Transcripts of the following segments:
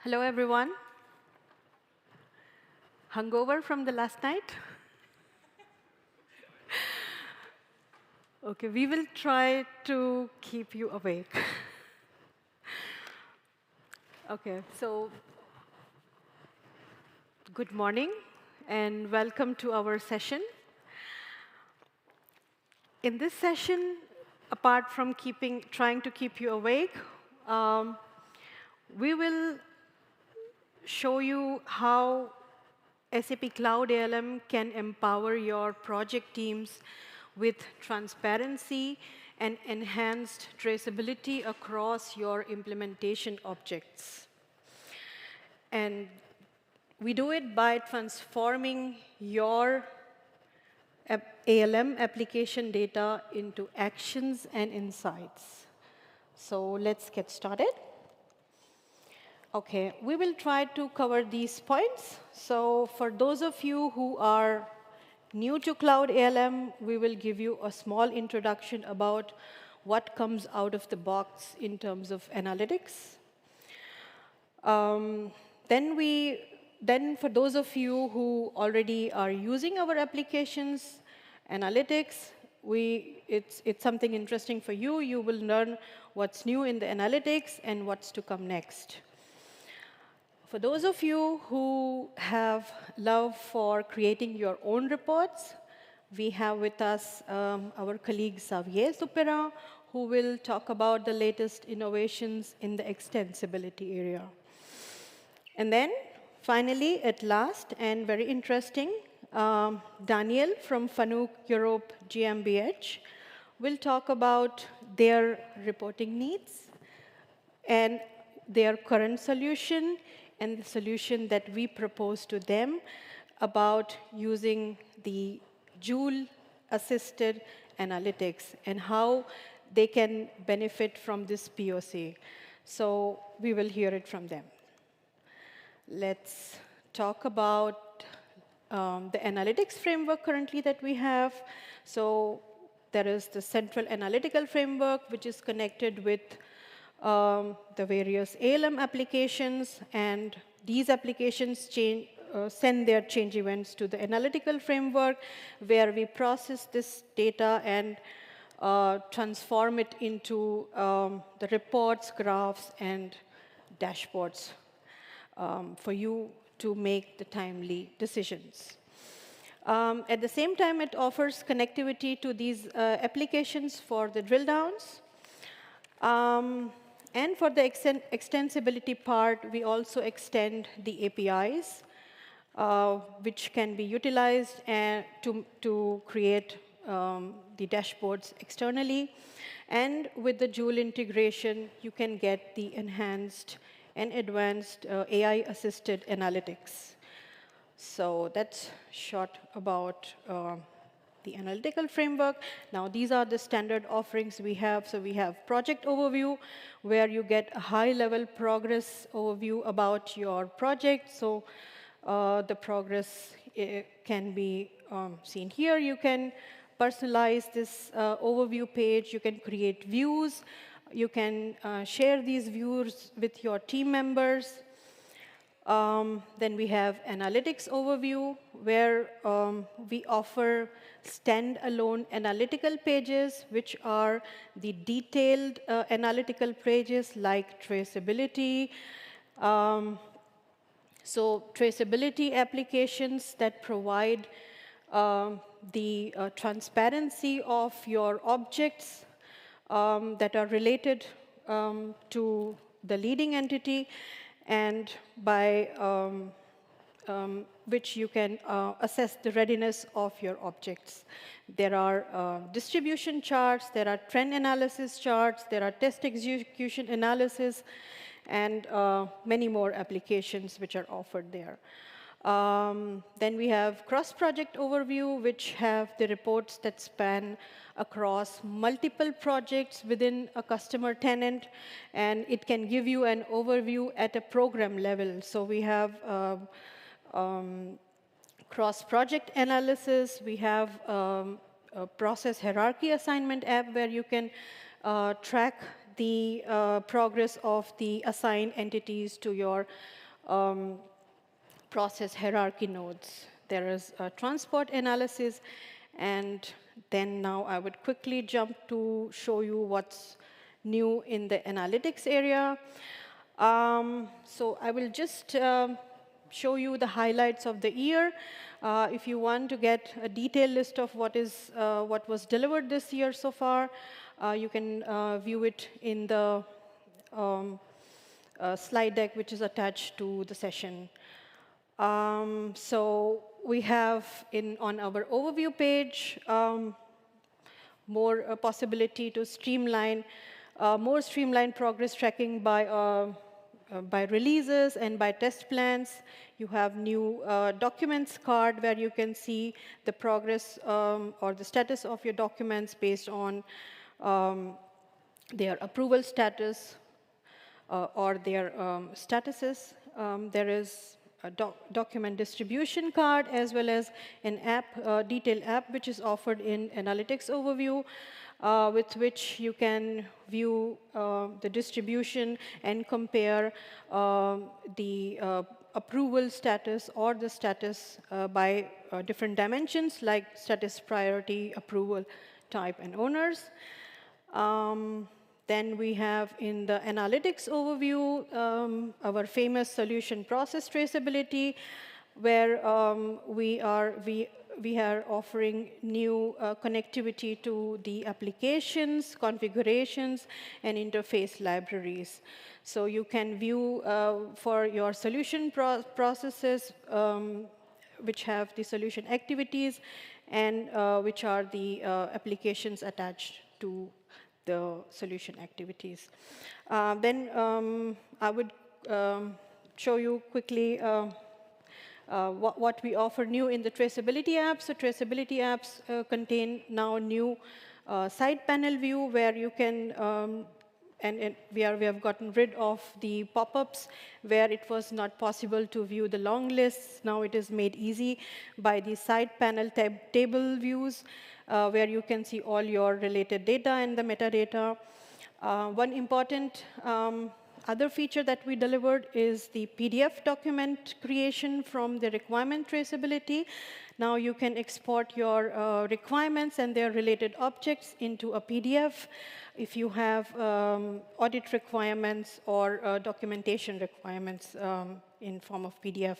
Hello, everyone. Hungover from the last night? OK, we will try to keep you awake. OK, so good morning, and welcome to our session. In this session, apart from trying to keep you awake, we will show you how SAP Cloud ALM can empower your project teams with transparency and enhanced traceability across your implementation objects. And we do it by transforming your ALM application data into actions and insights. So let's get started. OK, we will try to cover these points. So for those of you who are new to Cloud ALM, we will give you a small introduction about what comes out of the box in terms of analytics. Then for those of you who already are using our applications, analytics, it's something interesting for you. You will learn what's new in the analytics and what's to come next. For those of you who have love for creating your own reports, we have with us our colleague Xavier Supera, who will talk about the latest innovations in the extensibility area. And then, finally, at last, and very interesting, Daniel from Fanuc Europe GmbH will talk about their reporting needs and their current solution and the solution that we propose to them about using the Joule-assisted analytics and how they can benefit from this POC. So we will hear it from them. Let's talk about the analytics framework currently that we have. So there is the central analytical framework, which is connected with the various ALM applications, and these applications send their change events to the analytical framework, where we process this data and transform it into the reports, graphs, and dashboards for you to make the timely decisions. At the same time, it offers connectivity to these applications for the drill downs. And for the extensibility part, we also extend the APIs, which can be utilized to create the dashboards externally. And with the Joule integration, you can get the enhanced and advanced AI-assisted analytics. So that's short about the analytical framework. Now, these are the standard offerings we have. So we have project overview, where you get a high-level progress overview about your project. So the progress can be seen here. You can personalize this overview page. You can create views. You can share these views with your team members. Then we have analytics overview, where we offer standalone analytical pages, which are the detailed analytical pages like traceability. So traceability applications that provide the transparency of your objects that are related to the leading entity, and by which you can assess the readiness of your objects. There are distribution charts, there are trend analysis charts, there are test execution analysis, and many more applications which are offered there. Then we have cross-project overview, which have the reports that span across multiple projects within a customer tenant, and it can give you an overview at a program level. So we have cross-project analysis. We have a process hierarchy assignment app, where you can track the progress of the assigned entities to your process hierarchy nodes. There is a transport analysis, and then now I would quickly jump to show you what's new in the analytics area. So I will just show you the highlights of the year. If you want to get a detailed list of what was delivered this year so far, you can view it in the slide deck, which is attached to the session. So we have on our overview page more possibility to streamline, more streamlined progress tracking by releases and by test plans. You have new documents card where you can see the progress or the status of your documents based on their approval status or their statuses. There is a document distribution card as well as an app, detailed app, which is offered in Analytics Overview, with which you can view the distribution and compare the approval status or the status by different dimensions like status, priority, approval, type, and owners. Then we have in the analytics overview our famous solution process traceability, where we are offering new connectivity to the applications, configurations, and interface libraries. So you can view for your solution processes which have the solution activities and which are the applications attached to the solution activities. Then I would show you quickly what we offer new in the traceability apps. So traceability apps contain now new side panel view where you can, and we have gotten rid of the pop-ups where it was not possible to view the long lists. Now it is made easy by the side panel table views where you can see all your related data and the metadata. One important other feature that we delivered is the PDF document creation from the requirement traceability. Now you can export your requirements and their related objects into a PDF if you have audit requirements or documentation requirements in form of PDF.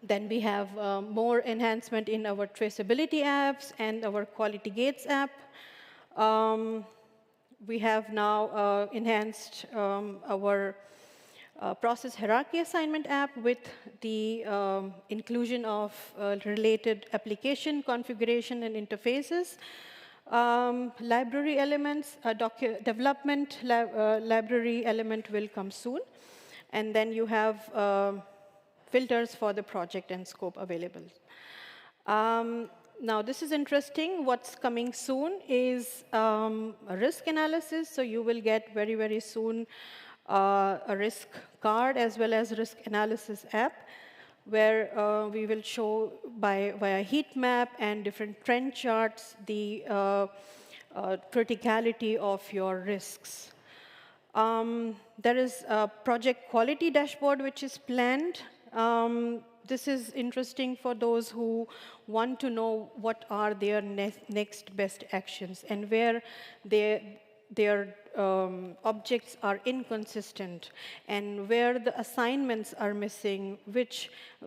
Then we have more enhancement in our traceability apps and our quality gates app. We have now enhanced our process hierarchy assignment app with the inclusion of related application configuration and interfaces. Library elements, development library element will come soon. And then you have filters for the project and scope available. Now, this is interesting. What's coming soon is a risk analysis. So you will get very, very soon a risk card as well as risk analysis app, where we will show via heat map and different trend charts the criticality of your risks. There is a project quality dashboard which is planned. This is interesting for those who want to know what are their next best actions and where their objects are inconsistent and where the assignments are missing,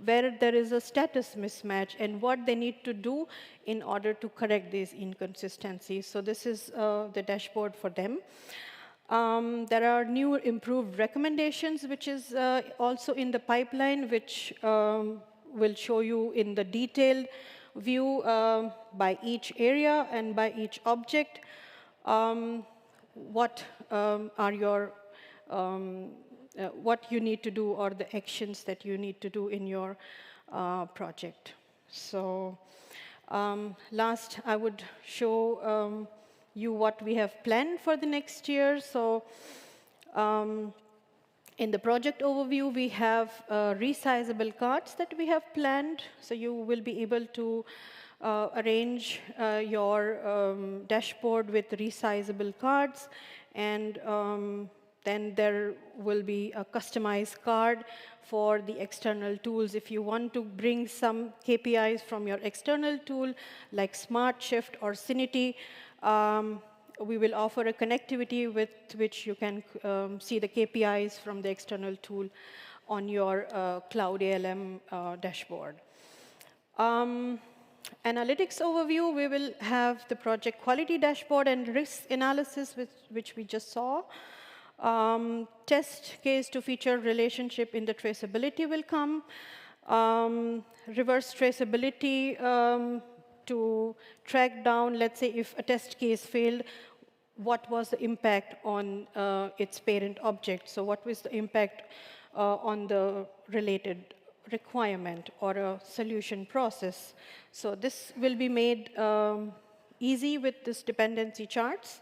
where there is a status mismatch and what they need to do in order to correct these inconsistencies. So this is the dashboard for them. There are new improved recommendations, which is also in the pipeline, which will show you in the detailed view by each area and by each object what are your what you need to do or the actions that you need to do in your project. So last, I would show you what we have planned for the next year. So In the project overview, we have resizable cards that we have planned. So you will be able to arrange your dashboard with resizable cards. And then there will be a customized card for the external tools. If you want to bring some KPIs from your external tool, like SmartShift or Cinity, we will offer a connectivity with which you can see the KPIs from the external tool on your Cloud ALM dashboard. Analytics overview, we will have the project quality dashboard and risk analysis, which we just saw. Test case to feature relationship in the traceability will come. Reverse traceability to track down, let's say, if a test case failed, what was the impact on its parent object? So what was the impact on the related requirement or a solution process? So this will be made easy with this dependency charts.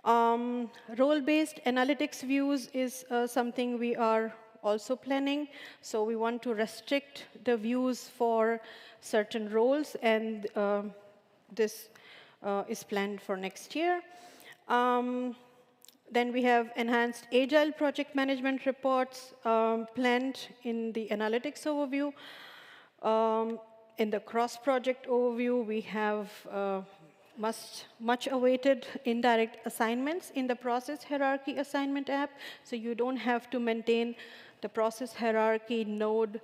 Role-based analytics views is something we are also planning. So we want to restrict the views for certain roles, and this is planned for next year. Then we have enhanced agile project management reports planned in the analytics overview. In the cross-project overview, we have much awaited indirect assignments in the process hierarchy assignment app. So you don't have to maintain the process hierarchy node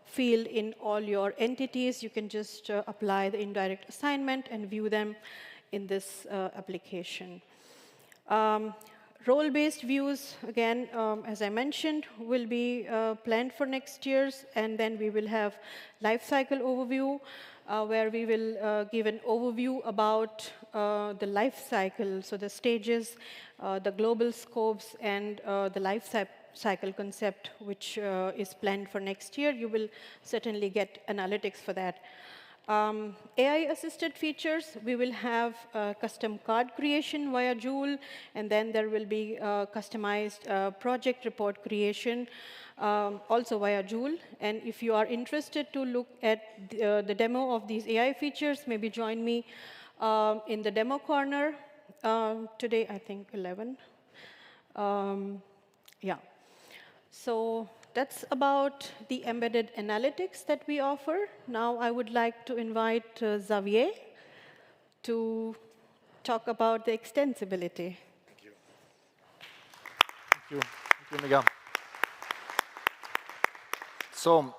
field in all your entities. You can just apply the indirect assignment and view them in this application. Role-based views, again, as I mentioned, will be planned for next year's, and then we will have lifecycle overview, where we will give an overview about the life cycle, so the stages, the global scopes, and the life cycle concept, which is planned for next year. You will certainly get analytics for that. AI-assisted features, we will have custom card creation via Joule, and then there will be customized project report creation also via Joule. And if you are interested to look at the demo of these AI features, maybe join me in the demo corner today, I think 11. Yeah. So that's about the embedded analytics that we offer. Now I would like to invite Xavier to talk about the extensibility. Thank you. Thank you. Thank you, Megha. So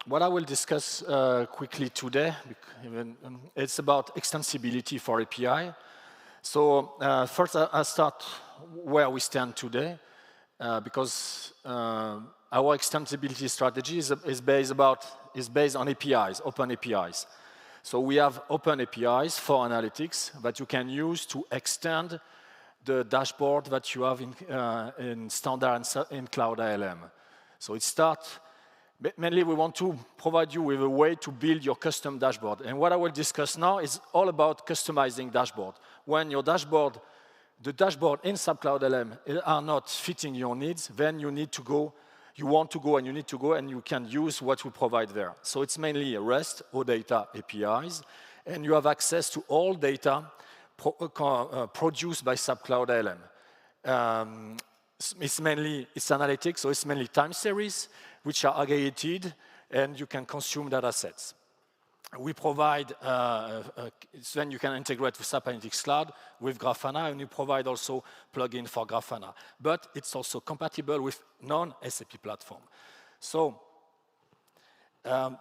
what I will discuss quickly today, it's about extensibility for API. So first I'll start where we stand today, because our extensibility strategy is based on APIs, open APIs. So we have open APIs for analytics that you can use to extend the dashboard that you have in standard and in Cloud ALM. So it starts, mainly we want to provide you with a way to build your custom dashboard. And what I will discuss now is all about customizing dashboard. When your dashboard, the dashboard in SAP Cloud ALM are not fitting your needs, then you need to go. You want to go and you need to go and you can use what we provide there. So it's mainly REST, OData APIs, and you have access to all data produced by SAP Cloud ALM. It's analytics, so it's mainly time series, which are aggregated, and you can consume data sets. We provide, then you can integrate with SAP Analytics Cloud with Grafana, and we provide also plugin for Grafana. But it's also compatible with non-SAP platform. So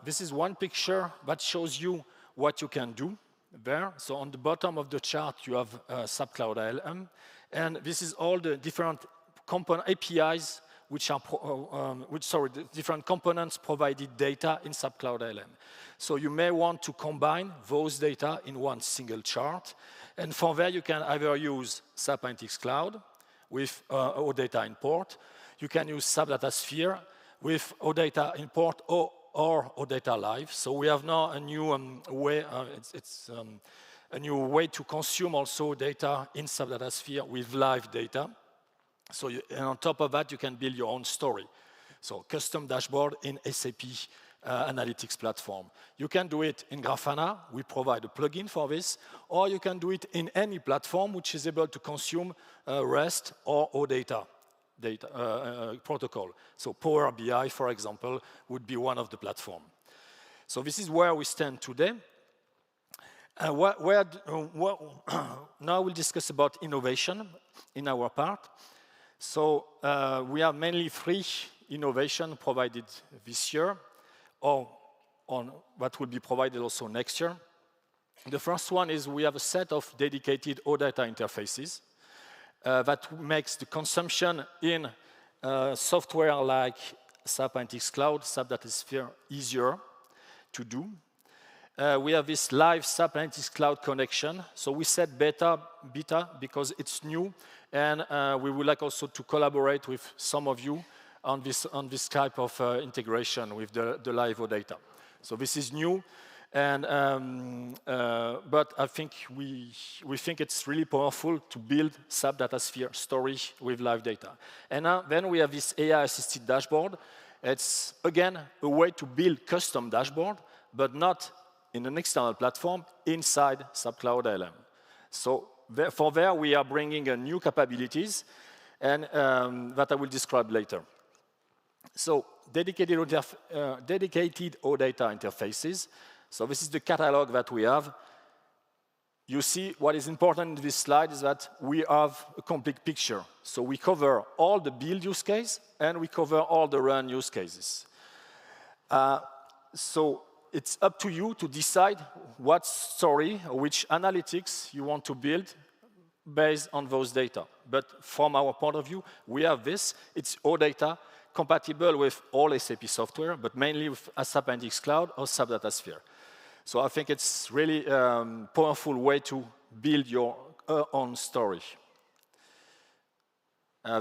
this is one picture that shows you what you can do there. So on the bottom of the chart, you have SAP Cloud ALM, and this is all the different component APIs which are, the different components provided data in SAP Cloud ALM. So you may want to combine those data in one single chart. And for that, you can either use SAP Analytics Cloud with OData import. You can use SAP DataSphere with OData import or OData Live. So we have now a new way, a new way to consume also data in SAP DataSphere with live data. So and on top of that, you can build your own story. So custom dashboard in SAP Analytics platform. You can do it in Grafana. We provide a plugin for this. Or you can do it in any platform which is able to consume REST or OData protocol. So Power BI, for example, would be one of the platforms. So this is where we stand today. Now we'll discuss about innovation in our part. So we have mainly 3 innovations provided this year, or on what will be provided also next year. The first one is we have a set of dedicated OData interfaces that makes the consumption in software like SAP Analytics Cloud, SAP Datasphere easier to do. We have this live SAP Analytics Cloud connection. So we said beta because it's new, and we would like also to collaborate with some of you on this type of integration with the live data. So this is new, and but I think we think it's really powerful to build SAP Datasphere story with live data. And then we have this AI-assisted dashboard. It's again a way to build custom dashboard, but not in an external platform inside SAP Cloud ALM. So for there, we are bringing new capabilities, and that I will describe later. So dedicated OData interfaces. So this is the catalog that we have. You see what is important in this slide is that we have a complete picture. So we cover all the build use case, and we cover all the run use cases. So it's up to you to decide what story or which analytics you want to build based on those data. But from our point of view, we have this. It's OData, compatible with all SAP software, but mainly with SAP Analytics Cloud or SAP Datasphere. So I think it's really a powerful way to build your own story.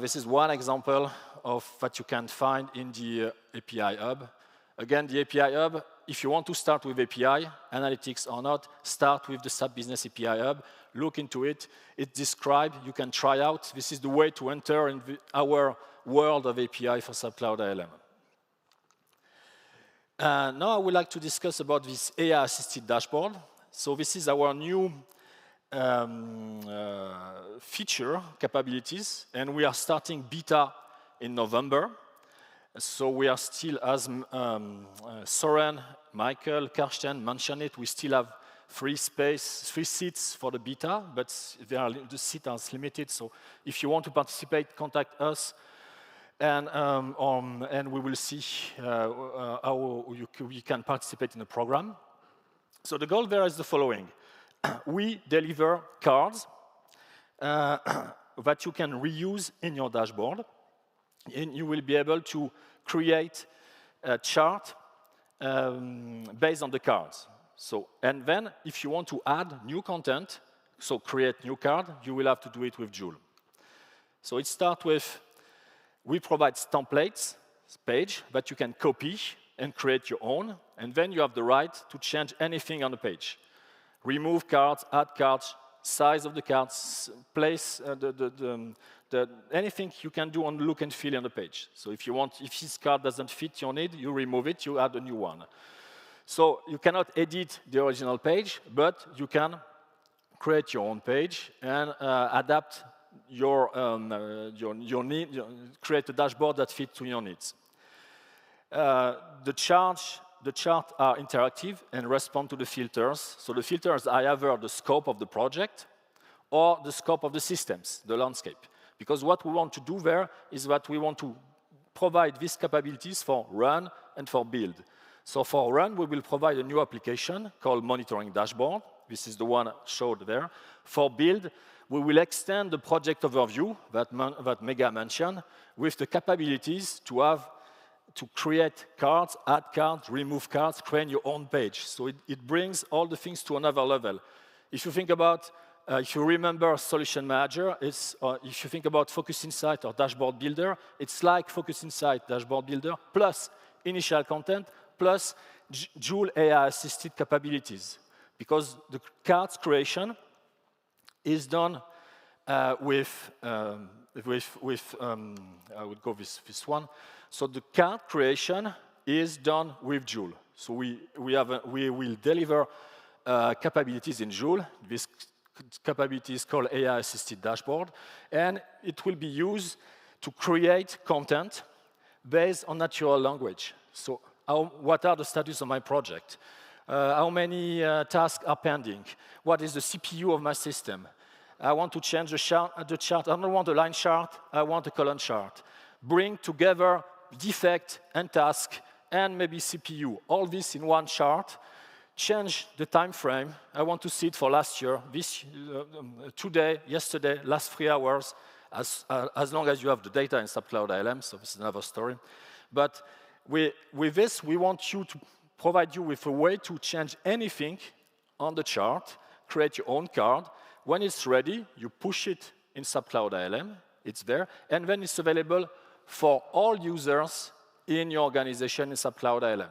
This is one example of what you can find in the API Hub. Again, the API Hub, if you want to start with API, analytics or not, start with the SAP Business API Hub, look into it. It's described, you can try out. This is the way to enter in our world of API for SAP Cloud ALM. Now I would like to discuss about this AI-assisted dashboard. So this is our new feature capabilities, and we are starting beta in November. So we are still, as Soren, Michael, Karsten mentioned it, we still have 3 seats for the beta, but the seats are limited. So if you want to participate, contact us, and we will see how you can participate in the program. So the goal there is the following. We deliver cards that you can reuse in your dashboard, and you will be able to create a chart based on the cards. So, and then if you want to add new content, so create new card, you will have to do it with Joule. So it starts with, we provide templates page that you can copy and create your own, and then you have the right to change anything on the page. Remove cards, add cards, size of the cards, place anything you can do on look and feel on the page. So if this card doesn't fit your need, you remove it, you add a new one. So you cannot edit the original page, but you can create your own page and adapt your need, create a dashboard that fits to your needs. The charts are interactive and respond to the filters. So the filters are either the scope of the project or the scope of the systems, the landscape. Because what we want to do there is that we want to provide these capabilities for run and for build. So for run, we will provide a new application called Monitoring Dashboard. This is the one showed there. For build, we will extend the project overview that Mega mentioned with the capabilities to create cards, add cards, remove cards, create your own page. So it brings all the things to another level. If you think about, if you remember Solution Manager, if you think about Focus Insight or Dashboard Builder, it's like Focus Insight, Dashboard Builder, plus initial content, plus Joule AI-assisted capabilities. Because the cards creation is done with I would go with this one. So the card creation is done with Joule. So we will deliver capabilities in Joule. This capability is called AI-assisted dashboard, and it will be used to create content based on natural language. So what are the status of my project? How many tasks are pending? What is the CPU of my system? I want to change the chart. I don't want a line chart. I want a column chart. Bring together defect and task and maybe CPU. All this in one chart. Change the time frame. I want to see it for last year, today, yesterday, last 3 hours, as long as you have the data in SAP Cloud ALM, so this is another story. But with this, we want you to provide you with a way to change anything on the chart, create your own card. When it's ready, you push it in SAP Cloud ALM, it's there, and then it's available for all users in your organization in SAP Cloud ALM.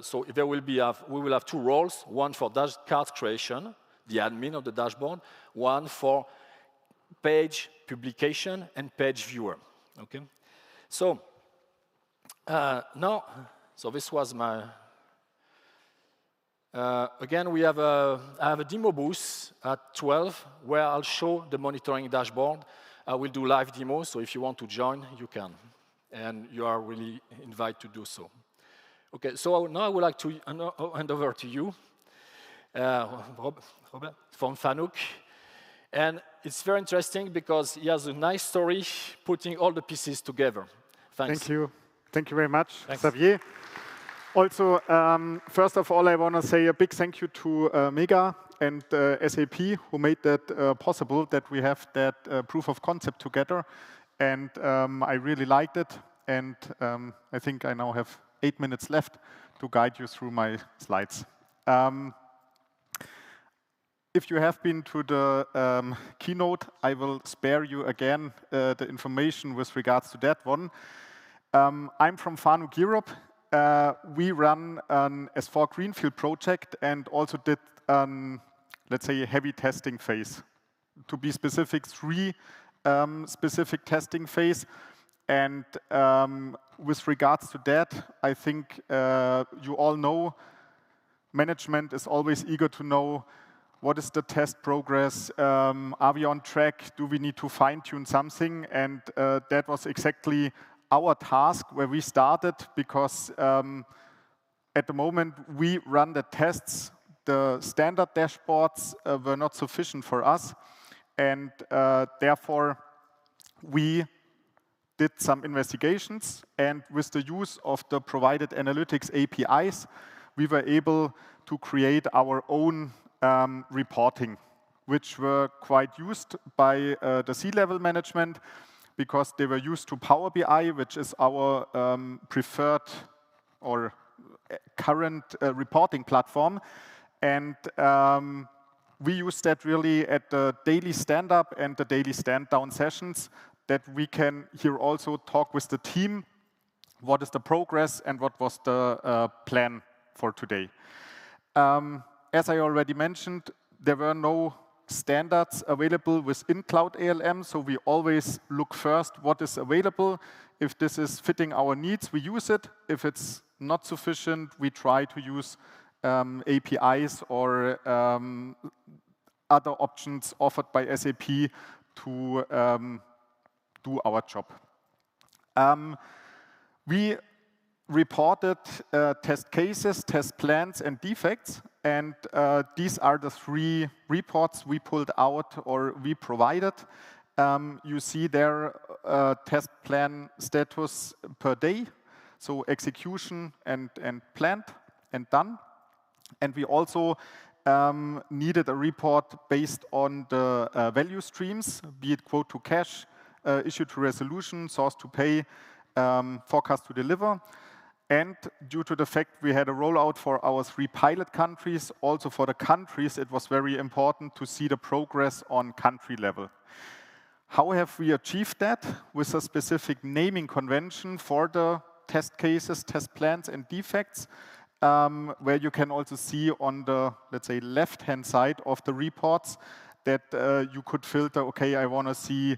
So we will have 2 roles, one for card creation, the admin of the dashboard, one for page publication and page viewer. Okay, so so this was my. Again, I have a demo booth at 12 where I'll show the monitoring dashboard. I will do live demos, so if you want to join, you can, and you are really invited to do so. Okay, so now I would like to hand over to you, Robert from Fanuc. And it's very interesting because he has a nice story putting all the pieces together. Thanks. Thank you. Thank you very much, Thanks. Xavier. Also, first of all, I want to say a big thank you to Mega and SAP who made that possible, that we have that proof of concept together. And I really liked it. And I think I now have 8 minutes left to guide you through my slides. If you have been to the keynote, I will spare you again the information with regards to that one. I'm from Fanuc Europe. We run an S4 Greenfield project and also did, let's say, a heavy testing phase. To be specific, 3 specific testing phase. And with regards to that, I think you all know management is always eager to know what is the test progress, are we on track, do we need to fine-tune something? And that was exactly our task where we started, because at the moment we run the tests, the standard dashboards were not sufficient for us, and therefore we did some investigations, and with the use of the provided analytics APIs, we were able to create our own reporting, which were quite used by the C-level management, because they were used to Power BI, which is our preferred or current reporting platform. And we use that really at the daily stand-up and the daily stand-down sessions, that we can here also talk with the team, what is the progress and what was the plan for today. As I already mentioned, there were no standards available within Cloud ALM, so we always look first what is available. If this is fitting our needs, we use it. If it's not sufficient, we try to use APIs or other options offered by SAP to do our job. We reported test cases, test plans, and defects, and these are the 3 reports we pulled out or we provided. You see there test plan status per day, so execution and planned and done. And we also needed a report based on the value streams, be it quote to cash, issue to resolution, source to pay, forecast to deliver. And due to the fact we had a rollout for our 3 pilot countries, also for the countries, it was very important to see the progress on country level. How have we achieved that? With a specific naming convention for the test cases, test plans, and defects, where you can also see on the, let's say, left-hand side of the reports that you could filter, okay, I want to see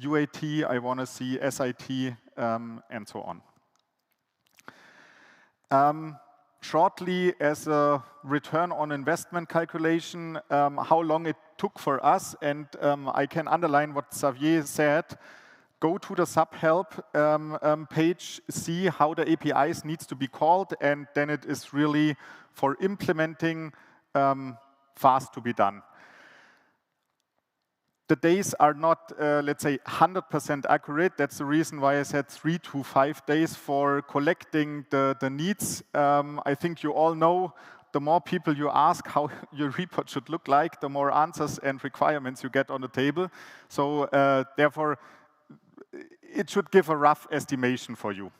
UAT, I want to see SIT, and so on. Shortly, as a return on investment calculation, how long it took for us, and I can underline what Xavier said. Go to the SAP help page, see how the APIs needs to be called, and then it is really for implementing fast to be done. The days are not, let's say, 100% accurate. That's the reason why I said 3 to 5 days for collecting the needs. I think you all know the more people you ask how your report should look like, the more answers and requirements you get on the table. So therefore, it should give a rough estimation for you.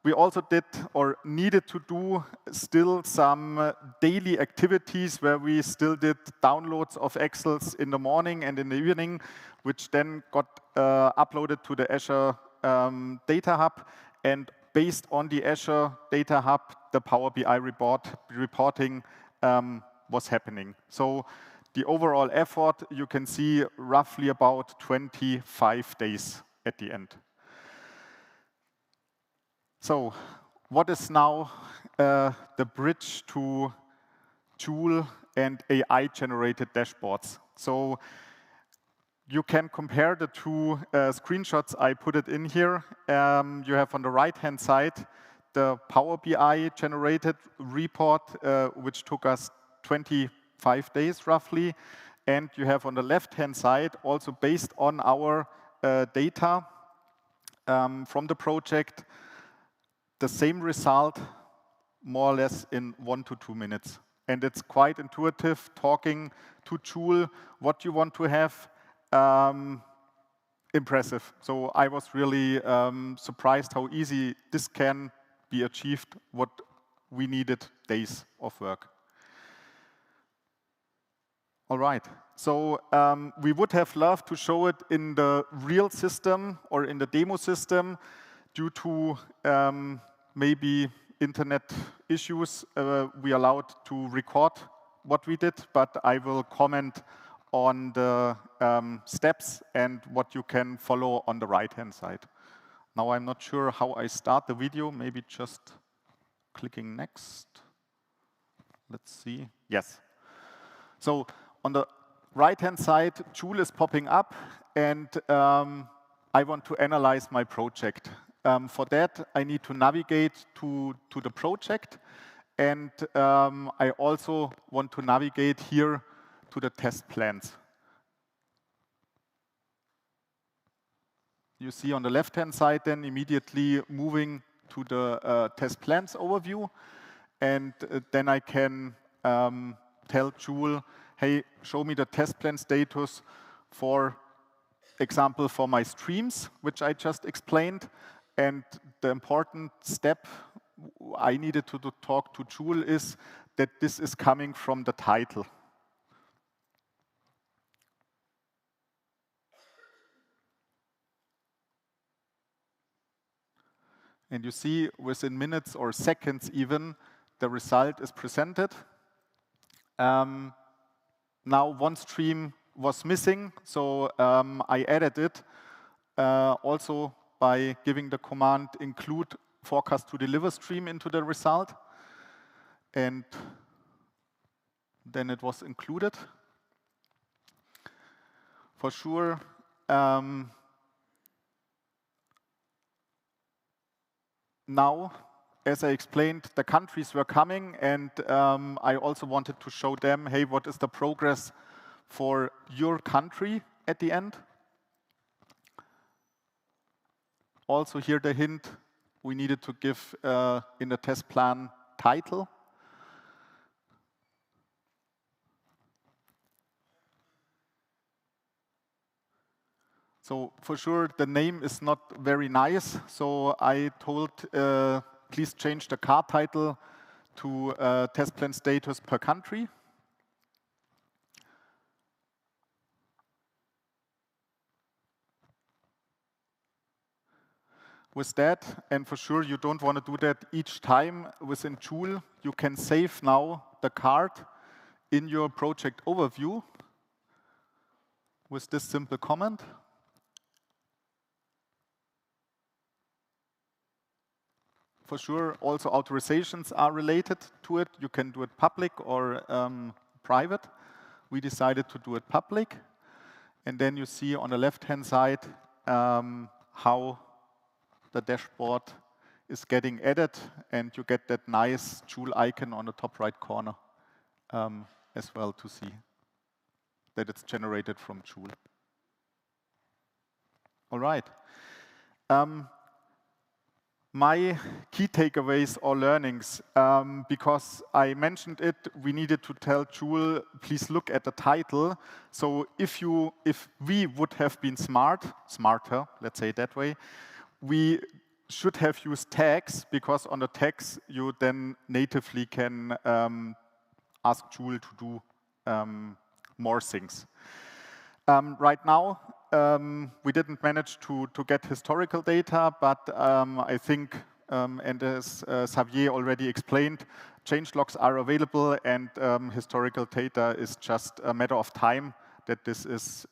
We also did or needed to do still some daily activities where we still did downloads of Excels in the morning and in the evening, which then got uploaded to the Azure Data Hub. And based on the Azure Data Hub, the Power BI reporting was happening. So the overall effort, you can see roughly about 25 days at the end. So what is now the bridge to Joule and AI-generated dashboards? So you can compare the two screenshots. I put it in here. You have on the right-hand side the Power BI generated report, which took us 25 days roughly. And you have on the left-hand side, also based on our data from the project, the same result, more or less in 1 to 2 minutes. And it's quite intuitive, talking to Joule, what you want to have, impressive. So I was really surprised how easy this can be achieved, what we needed days of work. All right, so we would have loved to show it in the real system or in the demo system. Due to maybe internet issues, we allowed to record what we did, but I will comment on the steps and what you can follow on the right-hand side. Now I'm not sure how I start the video, maybe just clicking next. Let's see, yes. So on the right-hand side, Joule is popping up, and I want to analyze my project. For that, I need to navigate to the project, and I also want to navigate here to the test plans. You see on the left-hand side then immediately moving to the test plans overview, and then I can tell Joule, hey, show me the test plan status for example for my streams, which I just explained. And the important step I needed to talk to Joule is that this is coming from the title. And you see within minutes or seconds even, the result is presented. Now one stream was missing, so I added it also by giving the command include forecast to deliver stream into the result. And then it was included. For sure, now, as I explained, the countries were coming, and I also wanted to show them, hey, what is the progress for your country at the end? Also here the hint, we needed to give in the test plan title. So for sure the name is not very nice, so I told please change the card title to test plan status per country. With that, and for sure you don't want to do that each time within Joule, you can save now the card in your project overview. with this simple comment. For sure, also authorizations are related to it. You can do it public or private. We decided to do it public. And then you see on the left-hand side how the dashboard is getting added, and you get that nice Joule icon on the top right corner as well to see that it's generated from Joule. All right. My key takeaways or learnings, because I mentioned it, we needed to tell Joule, please look at the title. So if we would have been smarter, let's say it that way, we should have used tags, because on the tags you then natively can ask Joule to do more things. Right now, we didn't manage to get historical data, but I think, and as Xavier already explained, changelogs are available, and historical data is just a matter of time that this is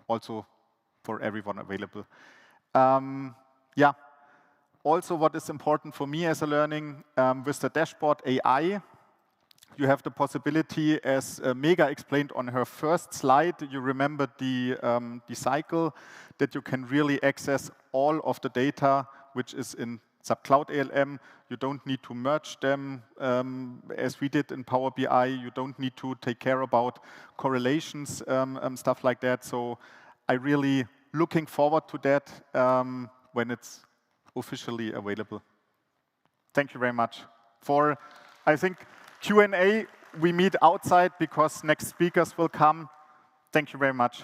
also for everyone available. Yeah. Also, what is important for me as a learning, with the dashboard AI, you have the possibility, as Mega explained on her first slide, you remember the cycle, that you can really access all of the data which is in SAP Cloud ALM. You don't need to merge them as we did in Power BI. You don't need to take care about correlations, stuff like that. So I really looking forward to that when it's officially available. Thank you very much. For, I think, Q&A, we meet outside because next speakers will come. Thank you very much.